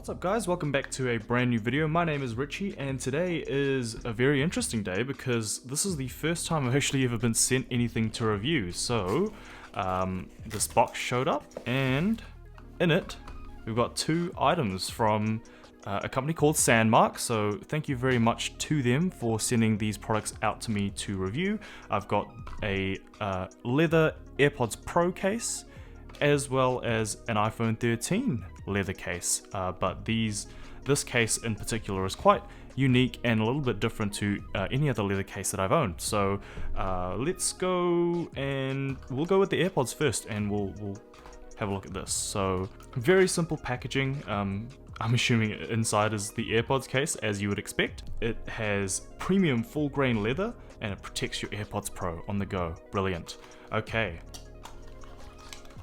What's up guys, welcome back to a brand new video. My name is Richie and today is a very interesting day because this is the first time I've actually ever been sent anything to review. So this box showed up and in it we've got two items from a company called Sandmarc, so thank you very much to them for sending these products out to me to review. I've got a leather AirPods Pro case as well as an iPhone 13 leather case, but this case in particular is quite unique and a little bit different to any other leather case that I've owned. So let's go and we'll go with the AirPods first and we'll have a look at this. So very simple packaging. I'm assuming inside is the AirPods case, as you would expect. It has premium full grain leather and it protects your AirPods Pro on the go. Brilliant. Okay.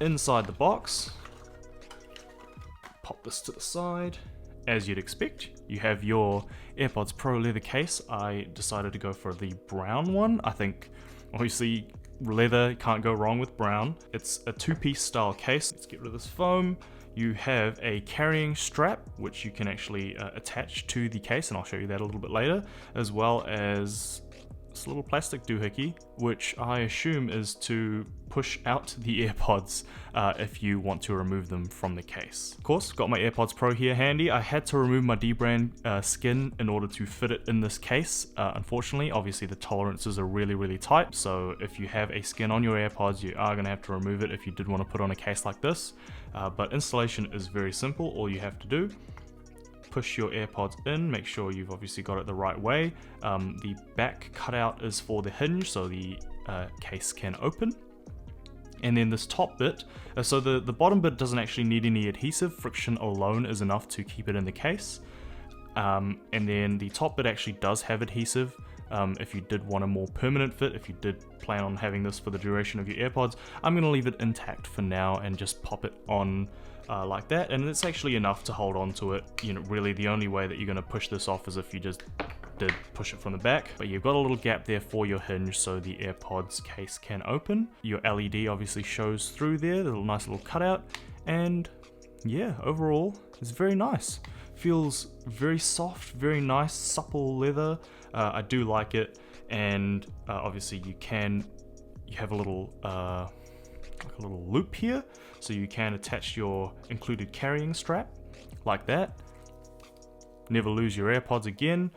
Inside the box, pop this to the side. As you'd expect, you have your AirPods Pro leather case. I decided to go for the brown one. I think obviously leather, can't go wrong with brown. It's a two-piece style case. Let's get rid of this foam. You have a carrying strap which you can actually attach to the case, and I'll show you that a little bit later, as well as this little plastic doohickey, which I assume is to push out the AirPods if you want to remove them from the case. Of course, got my AirPods Pro here handy. I had to remove my D-brand skin in order to fit it in this case. Unfortunately, obviously the tolerances are really tight, so if you have a skin on your AirPods, you are going to have to remove it if you did want to put on a case like this. But installation is very simple. All you have to do, push your AirPods in, make sure you've obviously got it the right way. The back cutout is for the hinge, so the case can open. And then this top bit, so the bottom bit doesn't actually need any adhesive. Friction alone is enough to keep it in the case. And then the top bit actually does have adhesive. If you did want a more permanent fit, if you did plan on having this for the duration of your AirPods, I'm going to leave it intact for now and just pop it on like that, and it's actually enough to hold on to it. You know, really the only way that you're going to push this off is if you just did push it from the back, but you've got a little gap there for your hinge so the AirPods case can open. Your LED obviously shows through there, the nice little cutout, and yeah, overall it's very nice. Feels very soft, very nice, supple leather. I do like it, and obviously you have a little like a little loop here, so you can attach your included carrying strap like that. Never lose your AirPods again.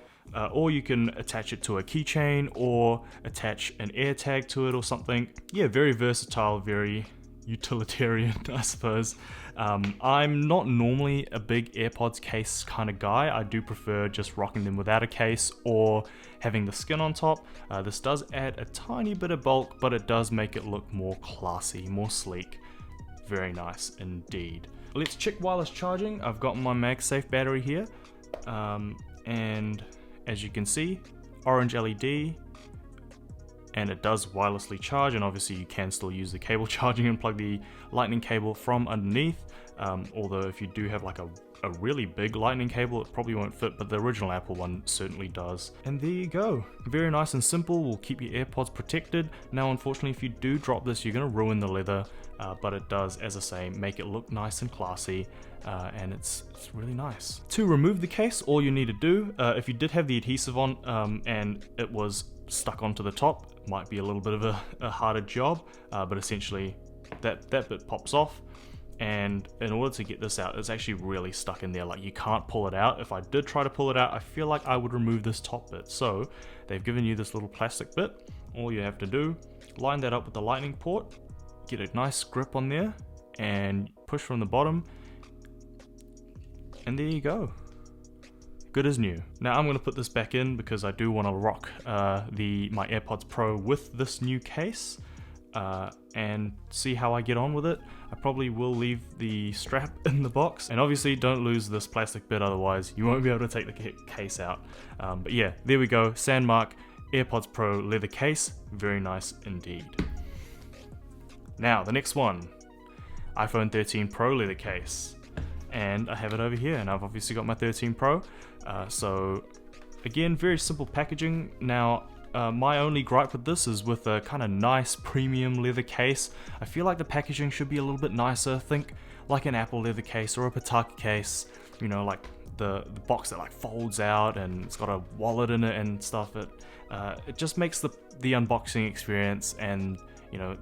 Or you can attach it to a keychain or attach an air tag to it or something. Yeah, very versatile, very utilitarian, I suppose. I'm not normally a big AirPods case kind of guy. I do prefer just rocking them without a case or having the skin on top. This does add a tiny bit of bulk, but it does make it look more classy, more sleek. Very nice indeed. Let's check wireless charging. I've got my MagSafe battery here, and as you can see, orange LED, and it does wirelessly charge, and obviously you can still use the cable charging and plug the lightning cable from underneath, although if you do have like a really big lightning cable it probably won't fit, but the original Apple one certainly does. And there you go, very nice and simple, will keep your AirPods protected. Now unfortunately if you do drop this you're going to ruin the leather, but it does, as I say, make it look nice and classy, and it's really nice. To remove the case, all you need to do, if you did have the adhesive on and it was stuck onto the top, it might be a little bit of a harder job, but essentially that bit pops off, and in order to get this out, it's actually really stuck in there, like you can't pull it out. If I did try to pull it out, I feel like I would remove this top bit. So they've given you this little plastic bit. All you have to do, line that up with the lightning port, get a nice grip on there, and push from the bottom, and there you go. Good as new. Now I'm going to put this back in because I do want to rock my AirPods Pro with this new case and see how I get on with it. I probably will leave the strap in the box, and obviously don't lose this plastic bit, otherwise you won't be able to take the case out. But yeah, there we go, Sandmarc AirPods Pro leather case, very nice indeed. Now the next one, iPhone 13 Pro leather case, and I have it over here, and I've obviously got my 13 Pro. So again, very simple packaging. Now my only gripe with this is with a kind of nice premium leather case. I feel like the packaging should be a little bit nicer. Think like an Apple leather case or a Pataki case. you know, like the box that like folds out and it's got a wallet in it and stuff. It just makes the unboxing experience, and you know,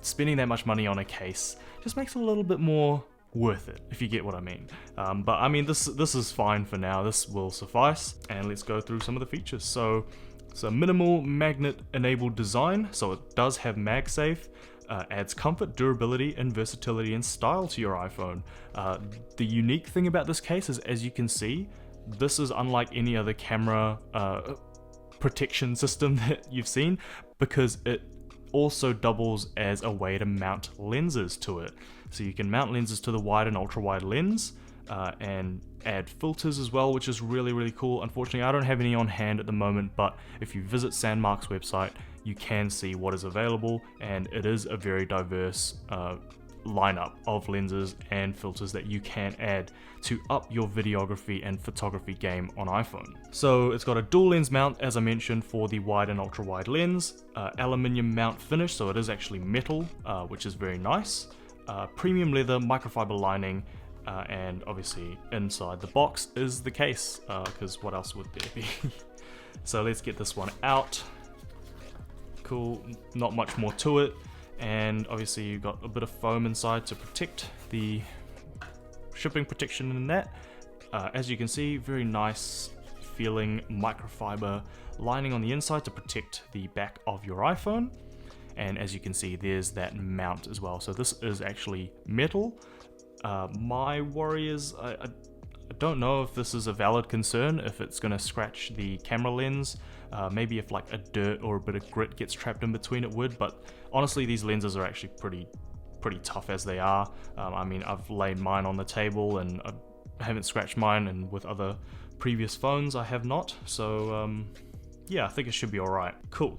spending that much money on a case just makes it a little bit more worth it, if you get what I mean. But I mean, this is fine for now. This will suffice, and let's go through some of the features. So it's a minimal magnet enabled design, so it does have MagSafe. Adds comfort, durability, and versatility and style to your iPhone. The unique thing about this case is, as you can see, this is unlike any other camera protection system that you've seen, because it also doubles as a way to mount lenses to it. So you can mount lenses to the wide and ultra wide lens, and add filters as well, which is really, really cool. Unfortunately, I don't have any on hand at the moment, but if you visit Sandmarc's website, you can see what is available, and it is a very diverse lineup of lenses and filters that you can add to up your videography and photography game on iPhone. So it's got a dual lens mount, as I mentioned, for the wide and ultra wide lens, aluminium mount finish, so it is actually metal, which is very nice, premium leather microfiber lining, and obviously inside the box is the case, because what else would there be? So let's get this one out. Cool, not much more to it, and obviously you've got a bit of foam inside to protect the shipping protection in that. As you can see, very nice feeling microfiber lining on the inside to protect the back of your iPhone, and as you can see, there's that mount as well. So this is actually metal. My worry is I don't know if this is a valid concern, if it's going to scratch the camera lens. Maybe if like a dirt or a bit of grit gets trapped in between, it would, but honestly these lenses are actually pretty tough as they are. I mean, I've laid mine on the table and I haven't scratched mine, and with other previous phones I have not, so yeah, I think it should be alright. Cool.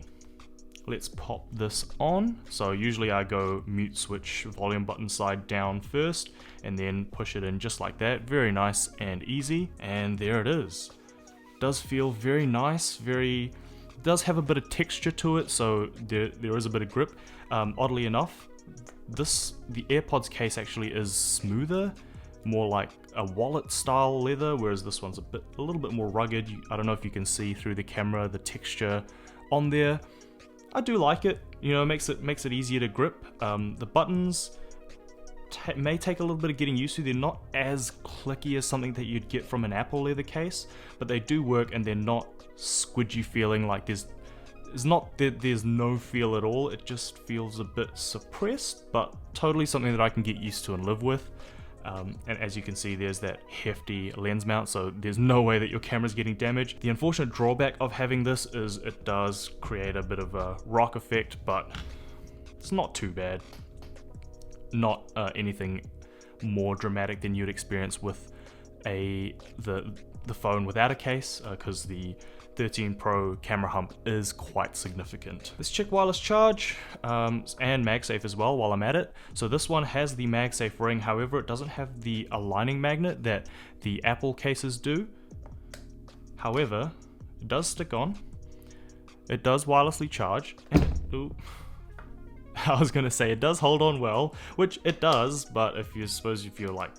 Let's pop this on. So usually I go mute switch volume button side down first and then push it in just like that. Very nice and easy, and there it is. Does feel very nice, does have a bit of texture to it, so there is a bit of grip. Oddly enough, the AirPods case actually is smoother, more like a wallet style leather, whereas this one's a little bit more rugged. I don't know if you can see through the camera the texture on there. I do like it, you know, makes it easier to grip. The buttons may take a little bit of getting used to. They're not as clicky as something that you'd get from an Apple leather case, but they do work, and they're not squidgy feeling like there's no feel at all. It just feels a bit suppressed, but totally something that I can get used to and live with. And as you can see, there's that hefty lens mount, so there's no way that your camera's getting damaged. The unfortunate drawback of having this is it does create a bit of a rock effect, but it's not too bad. Not anything more dramatic than you'd experience with the phone without a case, because the 13 Pro camera hump is quite significant. Let's check wireless charge and MagSafe as well while I'm at it. So this one has the MagSafe ring, however it doesn't have the aligning magnet that the Apple cases do. However, it does stick on, it does wirelessly charge, and I was gonna say it does hold on well, which it does, but if you're like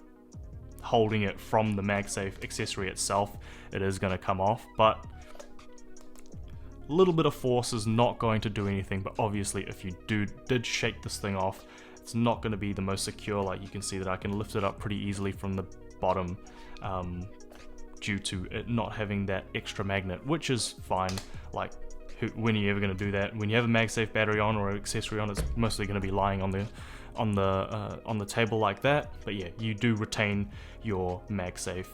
holding it from the MagSafe accessory itself, it is gonna come off. But a little bit of force is not going to do anything, but obviously if you did shake this thing off, it's not going to be the most secure. Like, you can see that I can lift it up pretty easily from the bottom, due to it not having that extra magnet, which is fine. Like, when are you ever going to do that? When you have a MagSafe battery on or an accessory on, it's mostly going to be lying on the table like that. But yeah, you do retain your MagSafe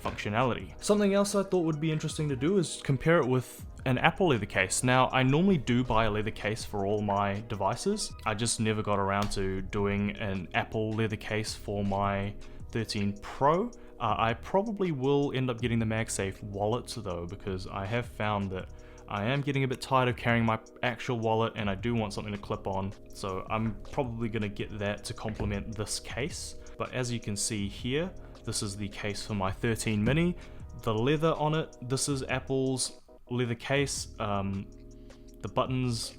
functionality. Something else I thought would be interesting to do is compare it with an Apple leather case. Now, I normally do buy a leather case for all my devices. I just never got around to doing an Apple leather case for my 13 Pro. I probably will end up getting the MagSafe wallet though, because I have found that I am getting a bit tired of carrying my actual wallet, and I do want something to clip on. So I'm probably going to get that to complement this case. But as you can see here, this is the case for my 13 mini. The leather on it, this is Apple's leather case. The buttons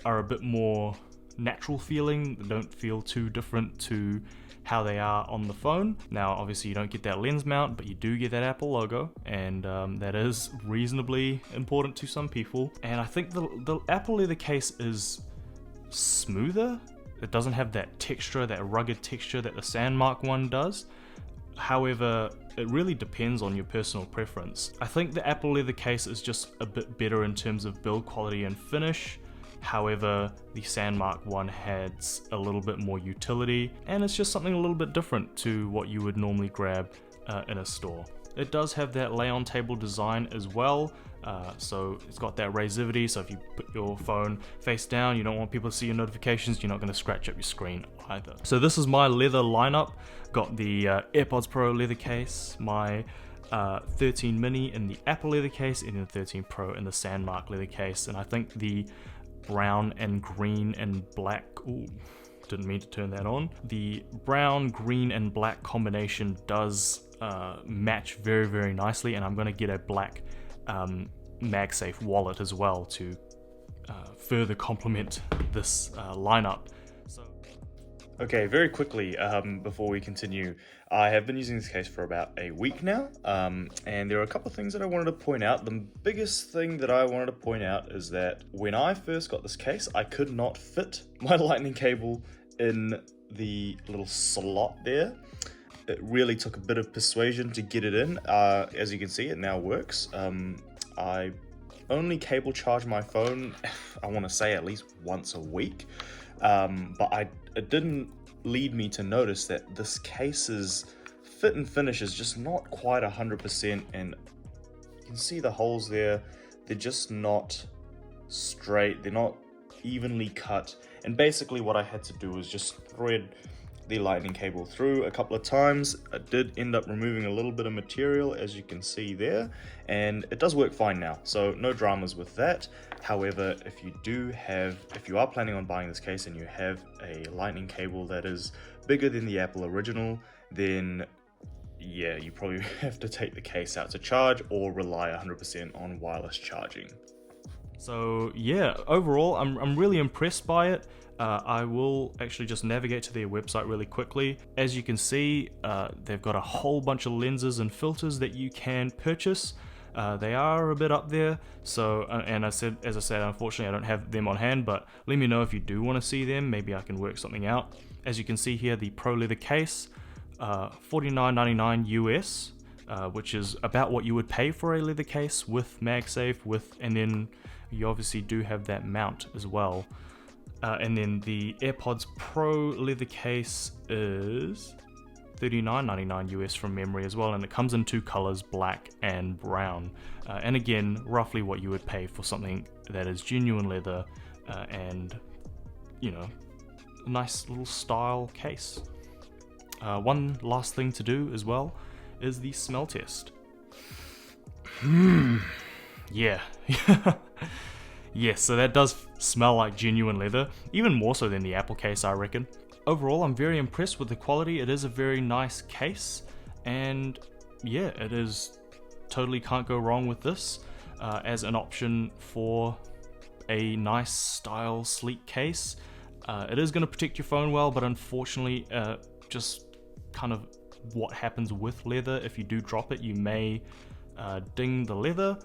are a bit more natural feeling. They don't feel too different to how they are on the phone. Now obviously you don't get that lens mount, but you do get that Apple logo, and that is reasonably important to some people. And I think the Apple leather case is smoother. It doesn't have that texture, that rugged texture that the Sandmarc one does. However, it really depends on your personal preference. I think the Apple leather case is just a bit better in terms of build quality and finish. However, the Sandmarc one has a little bit more utility, and it's just something a little bit different to what you would normally grab in a store. It does have that lay-on table design as well, so it's got that raisivity, so if you put your phone face down, you don't want people to see your notifications, you're not going to scratch up your screen either. So this is my leather lineup. Got the AirPods Pro leather case, my 13 mini in the Apple leather case, and the 13 Pro in the Sandmarc leather case, and I think the brown and green and black, ooh, didn't mean to turn that on. The brown, green and black combination does match very, very nicely, and I'm going to get a black MagSafe wallet as well to further complement this lineup. Okay, very quickly, before we continue, I have been using this case for about a week now, and there are a couple of things that I wanted to point out. The biggest thing that I wanted to point out is that when I first got this case, I could not fit my lightning cable in the little slot there. It really took a bit of persuasion to get it in. As you can see, it now works. I only cable charge my phone, I want to say at least once a week, but it didn't lead me to notice that this case's fit and finish is just not quite 100%, and you can see the holes there. They're just not straight, they're not evenly cut, and basically what I had to do was just thread the lightning cable through a couple of times. I did end up removing a little bit of material, as you can see there, and it does work fine now, so no dramas with that. However, if you are planning on buying this case and you have a lightning cable that is bigger than the Apple original, then yeah, you probably have to take the case out to charge or rely 100% on wireless charging. So yeah, overall I'm really impressed by it. I will actually just navigate to their website really quickly. As you can see, they've got a whole bunch of lenses and filters that you can purchase. They are a bit up there, so as I said, unfortunately I don't have them on hand, but let me know if you do want to see them. Maybe I can work something out. As you can see here, the Pro leather case, $49.99 US, which is about what you would pay for a leather case with MagSafe, and then you obviously do have that mount as well. And then the AirPods Pro leather case is $39.99 US from memory as well, and it comes in two colors, black and brown. And again, roughly what you would pay for something that is genuine leather and, you know, a nice little style case. One last thing to do as well is the smell test. Yeah. Yes, so that does smell like genuine leather, even more so than the Apple case, I reckon. Overall, I'm very impressed with the quality. It is a very nice case, and yeah, it is totally can't go wrong with this as an option for a nice style sleek case. It is going to protect your phone well, but unfortunately, just kind of what happens with leather, if you do drop it, you may ding the leather.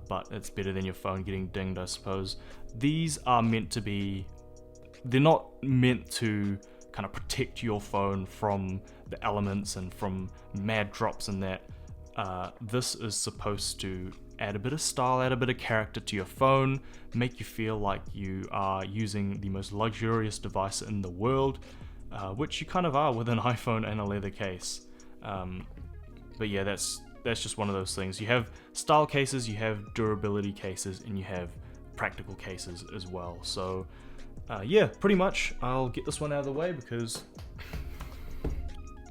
But it's better than your phone getting dinged, I suppose. These are meant to be, they're not meant to kind of protect your phone from the elements and from mad drops and that. This is supposed to add a bit of style, add a bit of character to your phone, make you feel like you are using the most luxurious device in the world, which you kind of are with an iPhone and a leather case. But yeah, that's just one of those things. You have style cases, you have durability cases, and you have practical cases as well. So yeah, pretty much I'll get this one out of the way because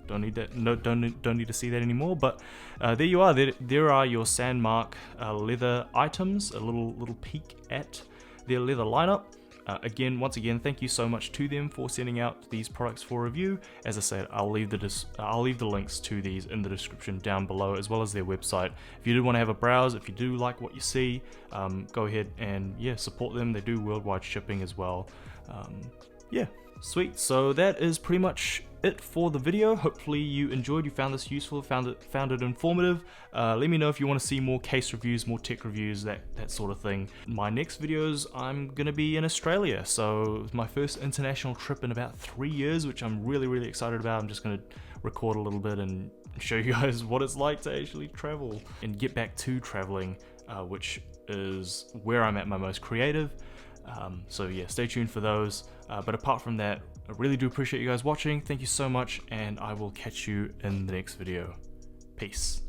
don't need that. No, don't need to see that anymore. But there you are. There are your Sandmarc leather items. A little peek at their leather lineup. Once again, thank you so much to them for sending out these products for review. As I said, I'll leave the links to these in the description down below, as well as their website. If you do want to have a browse, if you do like what you see, go ahead and yeah, support them. They do worldwide shipping as well. Yeah, Sweet, so that is pretty much it for the video. Hopefully you enjoyed, you found this useful, found it informative. Let me know if you want to see more case reviews, more tech reviews, that sort of thing. My next videos, I'm gonna be in Australia, so it's my first international trip in about 3 years, which I'm really excited about. I'm just gonna record a little bit and show you guys what it's like to actually travel and get back to traveling, which is where I'm at my most creative. So yeah, stay tuned for those. But apart from that, I really do appreciate you guys watching. Thank you so much, and I will catch you in the next video. Peace.